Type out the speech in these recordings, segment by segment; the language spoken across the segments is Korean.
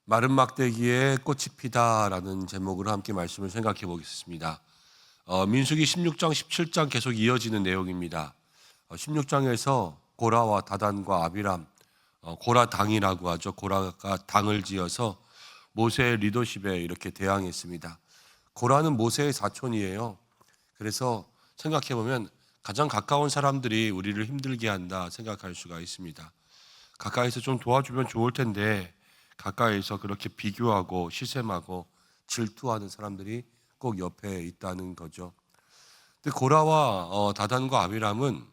마른 막대기에 꽃이 피다라는 제목으로 함께 말씀을 생각해 보겠습니다. 민수기 16장, 17장 계속 이어지는 내용입니다. 16장에서 고라와 다단과 아비람, 고라 당이라고 하죠. 고라가 당을 지어서 모세의 리더십에 이렇게 대항했습니다. 고라는 모세의 사촌이에요. 그래서 생각해 보면 가장 가까운 사람들이 우리를 힘들게 한다 생각할 수가 있습니다. 가까이서 좀 도와주면 좋을 텐데 가까이서 그렇게 비교하고 시샘하고 질투하는 사람들이 꼭 옆에 있다는 거죠. 근데 고라와 다단과 아비람은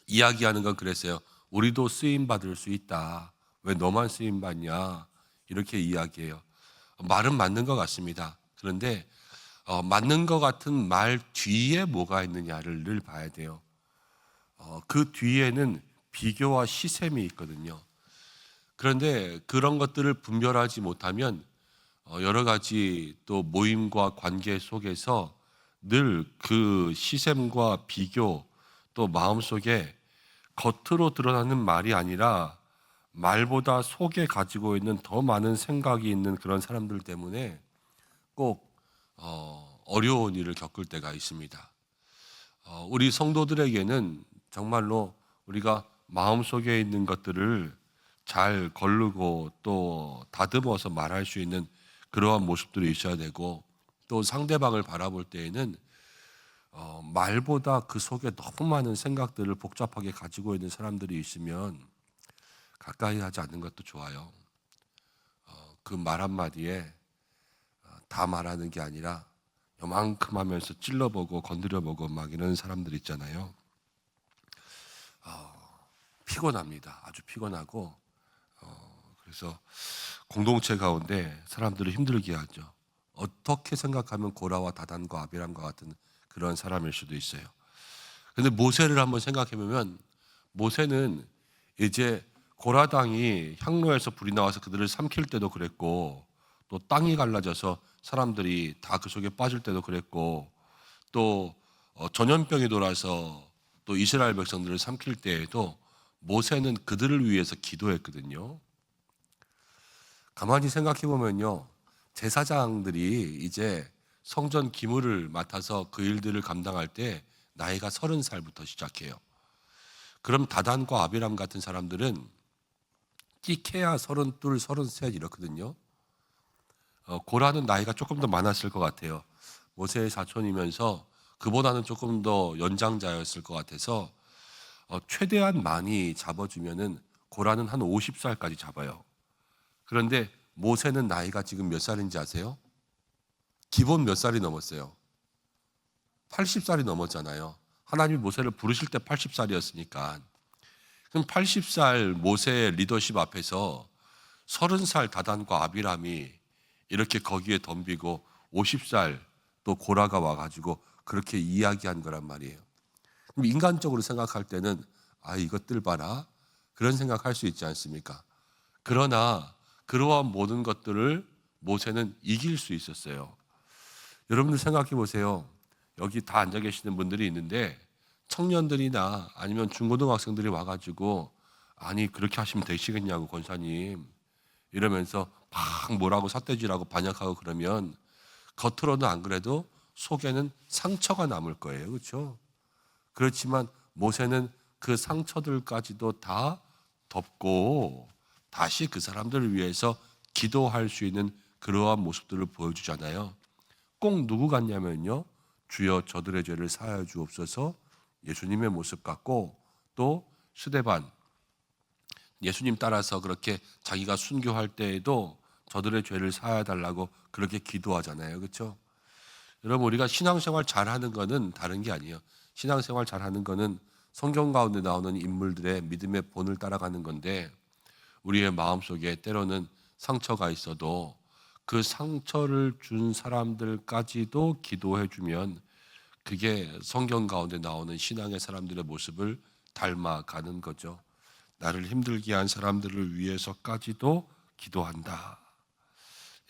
이야기하는 건 그랬어요. 우리도 쓰임 받을 수 있다. 왜 너만 쓰임 받냐? 이렇게 이야기해요. 말은 맞는 것 같습니다. 그런데 맞는 것 같은 말 뒤에 뭐가 있느냐를 늘 봐야 돼요. 그 뒤에는 비교와 시샘이 있거든요. 그런데 그런 것들을 분별하지 못하면 여러 가지 또 모임과 관계 속에서 늘 그 시샘과 비교 또 마음속에 겉으로 드러나는 말이 아니라 말보다 속에 가지고 있는 더 많은 생각이 있는 그런 사람들 때문에 꼭 어려운 일을 겪을 때가 있습니다. 우리 성도들에게는 정말로 우리가 마음속에 있는 것들을 잘 거르고 또 다듬어서 말할 수 있는 그러한 모습들이 있어야 되고, 또 상대방을 바라볼 때에는 말보다 그 속에 너무 많은 생각들을 복잡하게 가지고 있는 사람들이 있으면 가까이 하지 않는 것도 좋아요. 그 말 한마디에 다 말하는 게 아니라 요만큼 하면서 찔러보고 건드려보고 막 이런 사람들 있잖아요. 피곤합니다. 아주 피곤하고, 그래서 공동체 가운데 사람들을 힘들게 하죠. 어떻게 생각하면 고라와 다단과 아비람과 같은 그런 사람일 수도 있어요. 근데 모세를 한번 생각해 보면, 모세는 이제 고라 당이 향로에서 불이 나와서 그들을 삼킬 때도 그랬고, 또 땅이 갈라져서 사람들이 다 그 속에 빠질 때도 그랬고, 또 전염병이 돌아서 또 이스라엘 백성들을 삼킬 때에도 모세는 그들을 위해서 기도했거든요. 가만히 생각해 보면요, 제사장들이 이제 성전 기물을 맡아서 그 일들을 감당할 때 나이가 30살부터 시작해요. 그럼 다단과 아비람 같은 사람들은 끼케야 32, 33 이렇거든요. 고라는 나이가 조금 더 많았을 것 같아요. 모세의 사촌이면서 그보다는 조금 더 연장자였을 것 같아서 최대한 많이 잡아주면은 고라는 한 50살까지 잡아요. 그런데 모세는 나이가 지금 몇 살인지 아세요? 기본 몇 살이 넘었어요? 80살이 넘었잖아요. 하나님이 모세를 부르실 때 80살이었으니까. 그럼 80살 모세의 리더십 앞에서 30살 다단과 아비람이 이렇게 거기에 덤비고 50살 또 고라가 와가지고 그렇게 이야기한 거란 말이에요. 그럼 인간적으로 생각할 때는 이것들 봐라, 그런 생각할 수 있지 않습니까? 그러나 그러한 모든 것들을 모세는 이길 수 있었어요. 여러분들 생각해 보세요. 여기 다 앉아 계시는 분들이 있는데 청년들이나 아니면 중고등학생들이 와가지고 그렇게 하시면 되시겠냐고 권사님 이러면서 막 뭐라고 삿대질하고 반역하고 그러면 겉으로는 안 그래도 속에는 상처가 남을 거예요. 그렇죠? 그렇지만 모세는 그 상처들까지도 다 덮고 다시 그 사람들을 위해서 기도할 수 있는 그러한 모습들을 보여주잖아요. 꼭 누구 같냐면요, 주여 저들의 죄를 사하여 주옵소서, 예수님의 모습 같고, 또 스데반 예수님 따라서 그렇게 자기가 순교할 때에도 저들의 죄를 사하여 달라고 그렇게 기도하잖아요. 그렇죠? 여러분, 우리가 신앙생활 잘하는 거는 다른 게 아니에요. 신앙생활 잘하는 거는 성경 가운데 나오는 인물들의 믿음의 본을 따라가는 건데, 우리의 마음속에 때로는 상처가 있어도 그 상처를 준 사람들까지도 기도해 주면 그게 성경 가운데 나오는 신앙의 사람들의 모습을 닮아가는 거죠. 나를 힘들게 한 사람들을 위해서까지도 기도한다.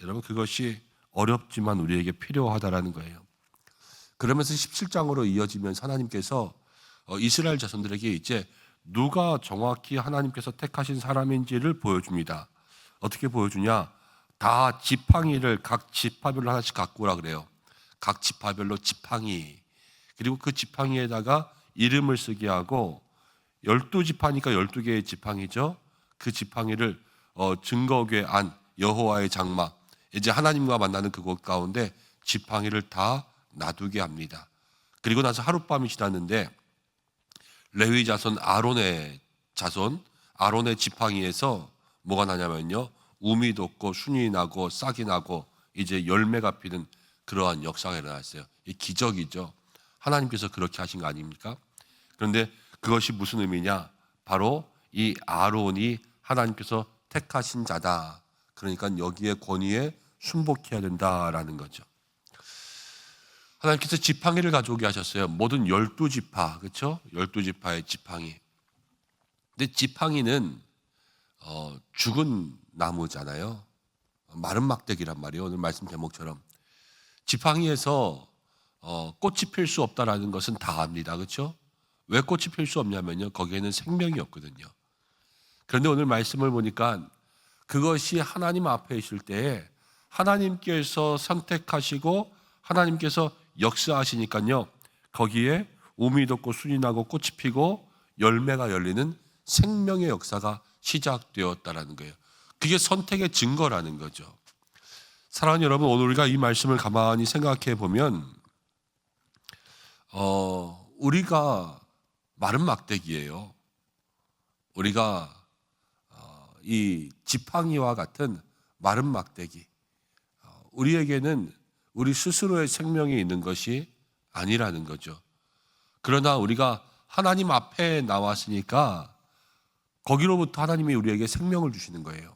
여러분, 그것이 어렵지만 우리에게 필요하다라는 거예요. 그러면서 17장으로 이어지면서 하나님께서 이스라엘 자손들에게 이제 누가 정확히 하나님께서 택하신 사람인지를 보여줍니다. 어떻게 보여주냐? 다 지팡이를 각 지파별로 하나씩 갖고 오라 그래요. 각 지파별로 지팡이, 그리고 그 지팡이에다가 이름을 쓰게 하고 12지파니까 12개의 지팡이죠. 그 지팡이를 증거궤 안, 여호와의 장막, 이제 하나님과 만나는 그곳 가운데 지팡이를 다 놔두게 합니다. 그리고 나서 하룻밤이 지났는데 레위 자손 아론의 지팡이에서 뭐가 나냐면요, 우미 돋고 순이 나고 싹이 나고 이제 열매가 피는 그러한 역사가 일어났어요. 이 기적이죠. 하나님께서 그렇게 하신 거 아닙니까? 그런데 그것이 무슨 의미냐? 바로 이 아론이 하나님께서 택하신 자다. 그러니까 여기에 권위에 순복해야 된다라는 거죠. 하나님께서 지팡이를 가져오게 하셨어요. 모든 12지파, 그렇죠? 12지파의 지팡이. 근데 지팡이는 죽은 나무잖아요. 마른 막대기란 말이에요. 오늘 말씀 제목처럼. 지팡이에서 꽃이 필 수 없다라는 것은 다 압니다. 그렇죠? 왜 꽃이 필 수 없냐면요, 거기에는 생명이 없거든요. 그런데 오늘 말씀을 보니까 그것이 하나님 앞에 있을 때에 하나님께서 선택하시고 하나님께서 역사하시니까요, 거기에 우미 돋고 순이 나고 꽃이 피고 열매가 열리는 생명의 역사가 시작되었다라는 거예요. 그게 선택의 증거라는 거죠. 사랑하는 여러분, 오늘 우리가 이 말씀을 가만히 생각해 보면 우리가 마른 막대기예요. 우리가 이 지팡이와 같은 마른 막대기, 우리에게는 우리 스스로의 생명이 있는 것이 아니라는 거죠. 그러나 우리가 하나님 앞에 나왔으니까 거기로부터 하나님이 우리에게 생명을 주시는 거예요.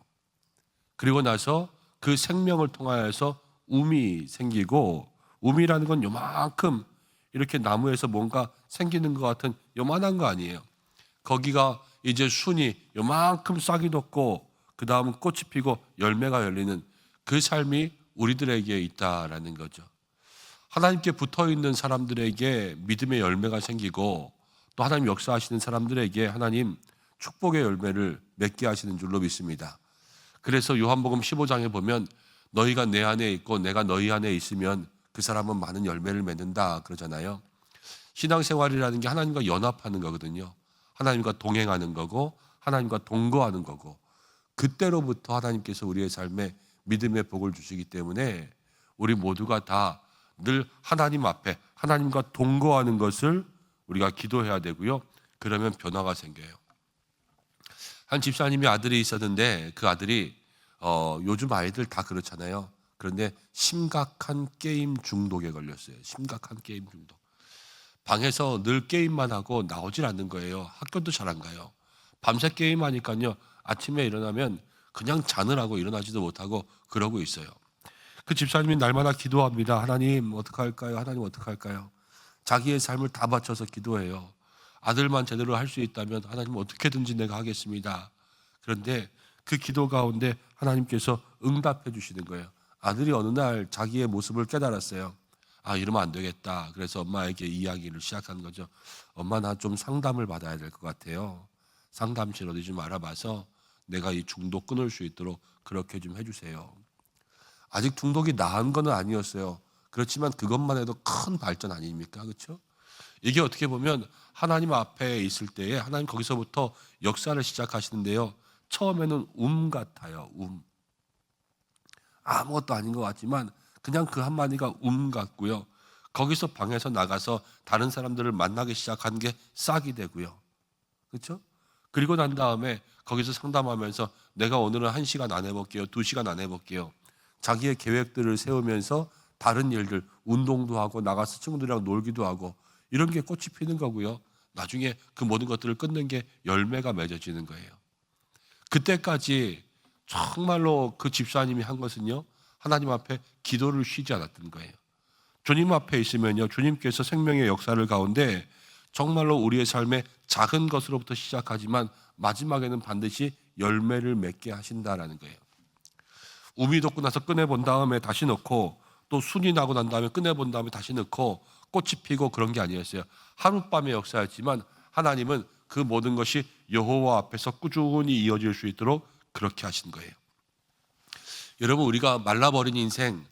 그리고 나서 그 생명을 통하여서 움이 생기고, 움이라는 건 요만큼 이렇게 나무에서 뭔가 생기는 것 같은 요만한 거 아니에요. 거기가 이제 순이 요만큼 싹이 돋고 그 다음 꽃이 피고 열매가 열리는 그 삶이 우리들에게 있다라는 거죠. 하나님께 붙어있는 사람들에게 믿음의 열매가 생기고, 또 하나님 역사하시는 사람들에게 하나님 축복의 열매를 맺게 하시는 줄로 믿습니다. 그래서 요한복음 15장에 보면 너희가 내 안에 있고 내가 너희 안에 있으면 그 사람은 많은 열매를 맺는다 그러잖아요. 신앙생활이라는 게 하나님과 연합하는 거거든요. 하나님과 동행하는 거고 하나님과 동거하는 거고, 그때로부터 하나님께서 우리의 삶에 믿음의 복을 주시기 때문에 우리 모두가 다 늘 하나님 앞에 하나님과 동거하는 것을 우리가 기도해야 되고요. 그러면 변화가 생겨요. 한 집사님이 아들이 있었는데 그 아들이 요즘 아이들 다 그렇잖아요. 그런데 심각한 게임 중독에 걸렸어요. 심각한 게임 중독. 방에서 늘 게임만 하고 나오질 않는 거예요. 학교도 잘 안 가요. 밤새 게임하니까요, 아침에 일어나면 그냥 자느라고 일어나지도 못하고 그러고 있어요. 그 집사님이 날마다 기도합니다. 하나님 어떡할까요? 하나님 어떡할까요? 자기의 삶을 다 바쳐서 기도해요. 아들만 제대로 할 수 있다면 하나님 어떻게든지 내가 하겠습니다. 그런데 그 기도 가운데 하나님께서 응답해 주시는 거예요. 아들이 어느 날 자기의 모습을 깨달았어요. 아, 이러면 안 되겠다. 그래서 엄마에게 이야기를 시작한 거죠. 엄마, 나 좀 상담을 받아야 될 것 같아요. 상담실 어디 좀 알아봐서 내가 이 중독 끊을 수 있도록 그렇게 좀 해주세요. 아직 중독이 나은 건 아니었어요. 그렇지만 그것만 해도 큰 발전 아닙니까? 그렇죠? 이게 어떻게 보면 하나님 앞에 있을 때에 하나님 거기서부터 역사를 시작하시는데요. 처음에는 같아요. 아무것도 아닌 것 같지만 그냥 그 한마디가 같고요. 거기서 방에서 나가서 다른 사람들을 만나기 시작한 게 싹이 되고요. 그렇죠? 그리고 난 다음에 거기서 상담하면서 내가 오늘은 1시간 안 해볼게요. 2시간 안 해볼게요. 자기의 계획들을 세우면서 다른 일들, 운동도 하고 나가서 친구들이랑 놀기도 하고 이런 게 꽃이 피는 거고요. 나중에 그 모든 것들을 끊는 게 열매가 맺어지는 거예요. 그때까지 정말로 그 집사님이 한 것은요, 하나님 앞에 기도를 쉬지 않았던 거예요. 주님 앞에 있으면요, 주님께서 생명의 역사를 가운데 정말로 우리의 삶에 작은 것으로부터 시작하지만 마지막에는 반드시 열매를 맺게 하신다라는 거예요. 우미 돋고 나서 꺼내본 다음에 다시 넣고, 또 순이 나고 난 다음에 꺼내본 다음에 다시 넣고 꽃이 피고 그런 게 아니었어요. 하룻밤의 역사였지만 하나님은 그 모든 것이 여호와 앞에서 꾸준히 이어질 수 있도록 그렇게 하신 거예요. 여러분, 우리가 말라버린 인생,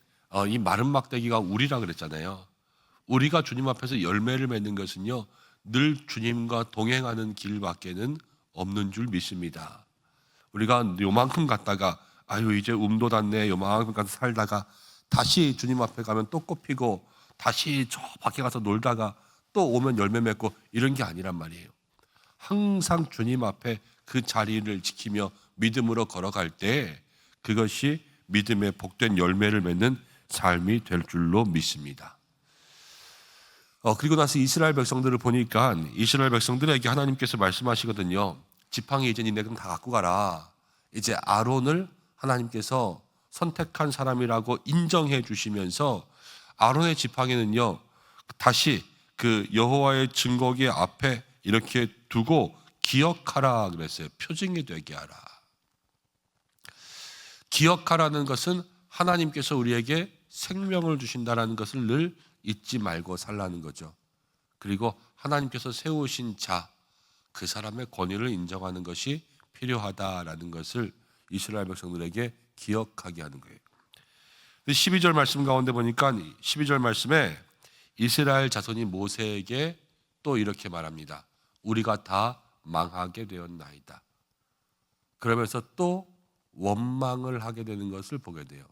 이 마른 막대기가 우리라 그랬잖아요. 우리가 주님 앞에서 열매를 맺는 것은요, 늘 주님과 동행하는 길밖에는 없는 줄 믿습니다. 우리가 요만큼 갔다가 아유 이제 음도 닿네 요만큼 가서 살다가 다시 주님 앞에 가면 또 꽃피고 다시 저 밖에 가서 놀다가 또 오면 열매 맺고 이런 게 아니란 말이에요. 항상 주님 앞에 그 자리를 지키며 믿음으로 걸어갈 때 그것이 믿음의 복된 열매를 맺는 삶이 될 줄로 믿습니다. 그리고 나서 이스라엘 백성들을 보니까 이스라엘 백성들에게 하나님께서 말씀하시거든요. 지팡이 이제 니네는 다 갖고 가라. 이제 아론을 하나님께서 선택한 사람이라고 인정해 주시면서 아론의 지팡이는요 다시 그 여호와의 증거기 앞에 이렇게 두고 기억하라 그랬어요. 표징이 되게 하라. 기억하라는 것은 하나님께서 우리에게 생명을 주신다는 것을 늘 잊지 말고 살라는 거죠. 그리고 하나님께서 세우신 자, 그 사람의 권위를 인정하는 것이 필요하다라는 것을 이스라엘 백성들에게 기억하게 하는 거예요. 12절 말씀 가운데 보니까 12절 말씀에 이스라엘 자손이 모세에게 또 이렇게 말합니다. 우리가 다 망하게 되었나이다. 그러면서 또 원망을 하게 되는 것을 보게 돼요.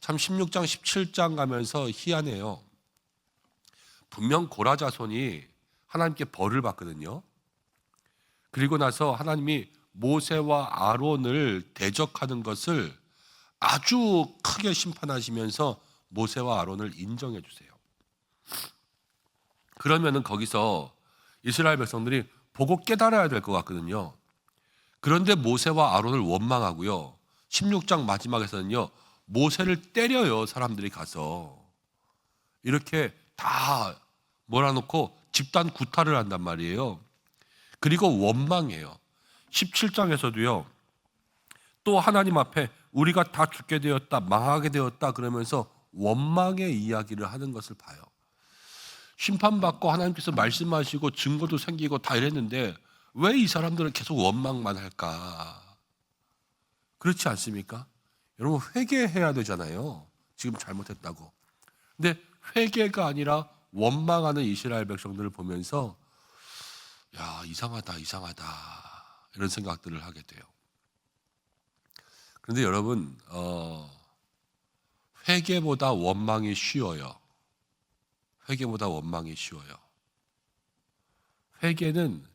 참 16장 17장 가면서 희한해요. 분명 고라 자손이 하나님께 벌을 받거든요. 그리고 나서 하나님이 모세와 아론을 대적하는 것을 아주 크게 심판하시면서 모세와 아론을 인정해 주세요. 그러면은 거기서 이스라엘 백성들이 보고 깨달아야 될 것 같거든요. 그런데 모세와 아론을 원망하고요. 16장 마지막에서는요. 모세를 때려요. 사람들이 가서. 이렇게 다 몰아놓고 집단 구타를 한단 말이에요. 그리고 원망해요. 17장에서도요. 또 하나님 앞에 우리가 다 죽게 되었다, 망하게 되었다 그러면서 원망의 이야기를 하는 것을 봐요. 심판받고 하나님께서 말씀하시고 증거도 생기고 다 이랬는데 왜 이 사람들은 계속 원망만 할까? 그렇지 않습니까? 여러분 회개해야 되잖아요. 지금 잘못했다고. 근데 회개가 아니라 원망하는 이스라엘 백성들을 보면서 야 이상하다 이런 생각들을 하게 돼요. 그런데 여러분 회개보다 원망이 쉬워요. 회개보다 원망이 쉬워요. 회개는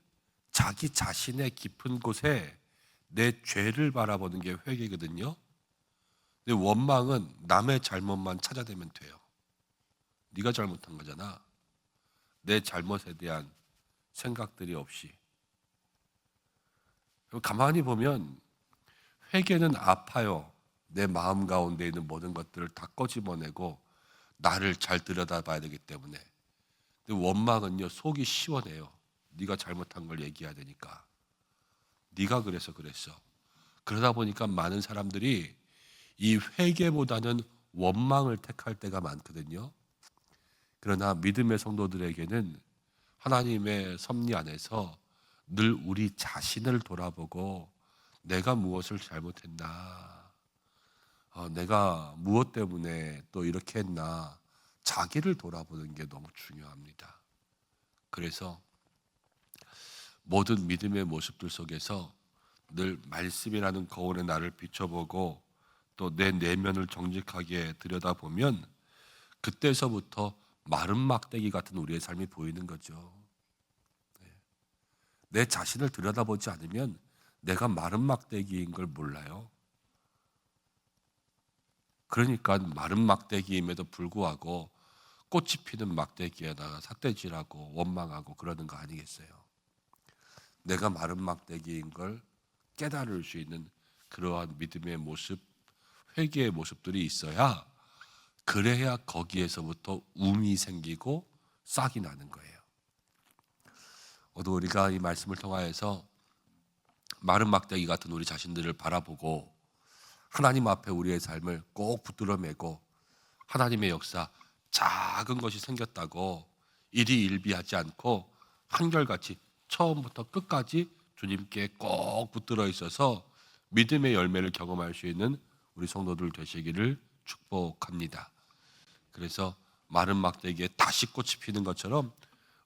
자기 자신의 깊은 곳에 내 죄를 바라보는 게 회개거든요. 근데 원망은 남의 잘못만 찾아내면 돼요. 네가 잘못한 거잖아. 내 잘못에 대한 생각들이 없이. 가만히 보면 회개는 아파요. 내 마음 가운데 있는 모든 것들을 다 꺼집어내고 나를 잘 들여다봐야 되기 때문에. 근데 원망은요 속이 시원해요. 네가 잘못한 걸 얘기해야 되니까. 네가 그래서 그랬어. 그러다 보니까 많은 사람들이 이 회개보다는 원망을 택할 때가 많거든요. 그러나 믿음의 성도들에게는 하나님의 섭리 안에서 늘 우리 자신을 돌아보고 내가 무엇을 잘못했나, 내가 무엇 때문에 또 이렇게 했나, 자기를 돌아보는 게 너무 중요합니다. 그래서 모든 믿음의 모습들 속에서 늘 말씀이라는 거울에 나를 비춰보고 또 내 내면을 정직하게 들여다보면 그때서부터 마른 막대기 같은 우리의 삶이 보이는 거죠. 내 자신을 들여다보지 않으면 내가 마른 막대기인 걸 몰라요. 그러니까 마른 막대기임에도 불구하고 꽃이 피는 막대기에다가 삿대질하고 원망하고 그러는 거 아니겠어요? 내가 마른 막대기인 걸 깨달을 수 있는 그러한 믿음의 모습, 회개의 모습들이 있어야 그래야 거기에서부터 움이 생기고 싹이 나는 거예요. 오늘 우리가 이 말씀을 통하여서 마른 막대기 같은 우리 자신들을 바라보고 하나님 앞에 우리의 삶을 꼭 붙들어 매고 하나님의 역사 작은 것이 생겼다고 일희일비하지 않고 한결같이 처음부터 끝까지 주님께 꼭 붙들어 있어서 믿음의 열매를 경험할 수 있는 우리 성도들 되시기를 축복합니다. 그래서 마른 막대기에 다시 꽃이 피는 것처럼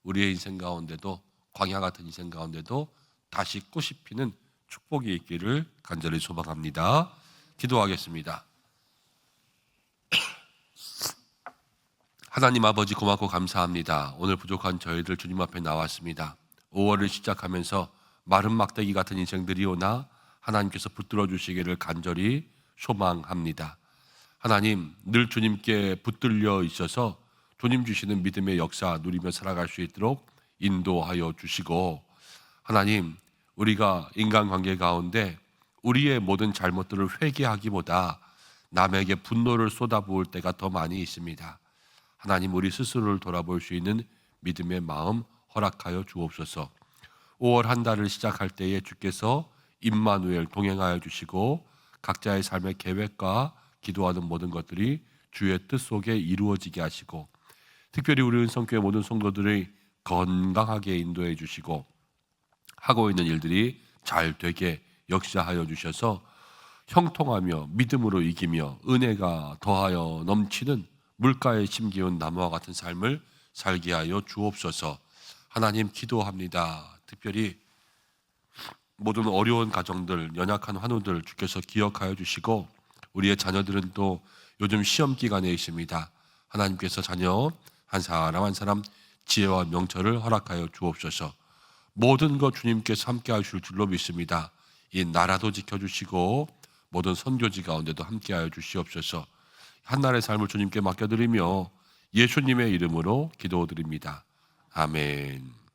우리의 인생 가운데도, 광야 같은 인생 가운데도 다시 꽃이 피는 축복이 있기를 간절히 소망합니다. 기도하겠습니다. 하나님 아버지, 고맙고 감사합니다. 오늘 부족한 저희들 주님 앞에 나왔습니다. 5월을 시작하면서 마른 막대기 같은 인생들이 오나 하나님께서 붙들어 주시기를 간절히 소망합니다. 하나님, 늘 주님께 붙들려 있어서 주님 주시는 믿음의 역사 누리며 살아갈 수 있도록 인도하여 주시고, 하나님, 우리가 인간관계 가운데 우리의 모든 잘못들을 회개하기보다 남에게 분노를 쏟아부을 때가 더 많이 있습니다. 하나님, 우리 스스로를 돌아볼 수 있는 믿음의 마음 허락하여 주옵소서. 5월 한 달을 시작할 때에 주께서 임마누엘 동행하여 주시고 각자의 삶의 계획과 기도하는 모든 것들이 주의 뜻 속에 이루어지게 하시고, 특별히 우리 은성교회 모든 성도들이 건강하게 인도해 주시고 하고 있는 일들이 잘 되게 역사하여 주셔서 형통하며 믿음으로 이기며 은혜가 더하여 넘치는 물가에 심기운 나무와 같은 삶을 살게 하여 주옵소서. 하나님, 기도합니다. 특별히 모든 어려운 가정들, 연약한 환우들 주께서 기억하여 주시고, 우리의 자녀들은 또 요즘 시험 기간에 있습니다. 하나님께서 자녀 한 사람 한 사람 지혜와 명철을 허락하여 주옵소서. 모든 것 주님께서 함께 하실 줄로 믿습니다. 이 나라도 지켜주시고 모든 선교지 가운데도 함께 하여 주시옵소서. 한날의 삶을 주님께 맡겨드리며 예수님의 이름으로 기도드립니다. 아멘.